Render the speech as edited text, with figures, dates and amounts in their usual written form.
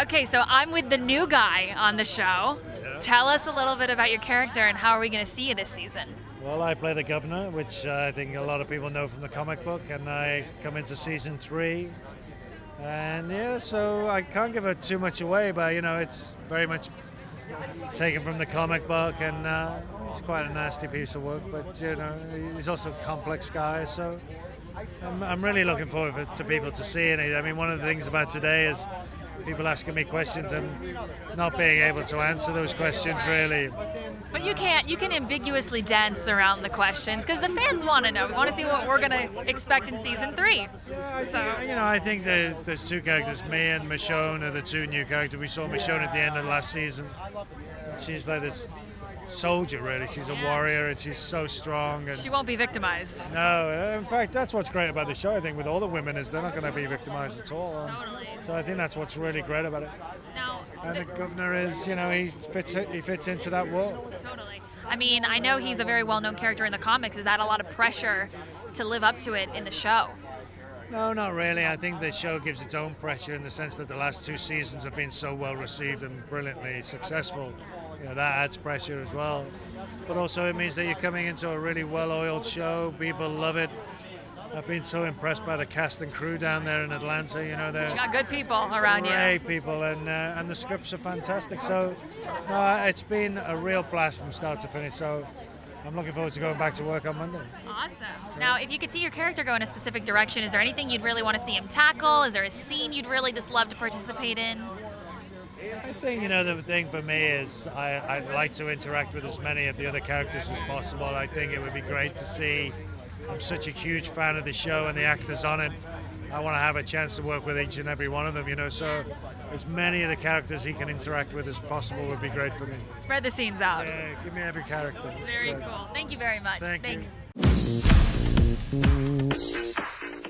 Okay, so I'm with the new guy on the show. Yeah. Tell us a little bit about your character and how are we going to see you this season? Well, I play the governor, which I think a lot of people know from the comic book, and I come into season 3. And yeah, so I can't give it too much away, but it's very much taken from the comic book, and it's quite a nasty piece of work, but he's also a complex guy, so I'm really looking forward to people to seeing it. I mean, one of the things about today is people asking me questions and not being able to answer those questions really. But you can ambiguously dance around the questions because the fans want to know. We want to see what we're going to expect in season 3. So I think there's 2 characters. Me and Michonne are the 2 new characters. We saw Michonne at the end of last season. She's like this soldier, really. She's a warrior, and she's so strong. And she won't be victimized. No, in fact, that's what's great about the show. I think with all the women is they're not going to be victimized at all. Totally. So I think that's what's really great about it. Now, and the governor is, he fits into that world. Totally. I mean, I know he's a very well-known character in the comics. Is that a lot of pressure to live up to it in the show? No, not really. I think the show gives its own pressure in the sense that the last 2 seasons have been so well received and brilliantly successful. That adds pressure as well. But also it means that you're coming into a really well-oiled show. People love it. I've been so impressed by the cast and crew down there in Atlanta. They're you got good people around great you. People, and the scripts are fantastic. So it's been a real blast from start to finish. So I'm looking forward to going back to work on Monday. Awesome. Now, if you could see your character go in a specific direction, is there anything you'd really want to see him tackle? Is there a scene you'd really just love to participate in? I think, the thing for me is I'd like to interact with as many of the other characters as possible. I think it would be great to see. I'm such a huge fan of the show and the actors on it. I want to have a chance to work with each and every one of them, so as many of the characters he can interact with as possible would be great for me. Spread the scenes out. Yeah, give me every character. Very cool. Thank you very much. Thanks. You.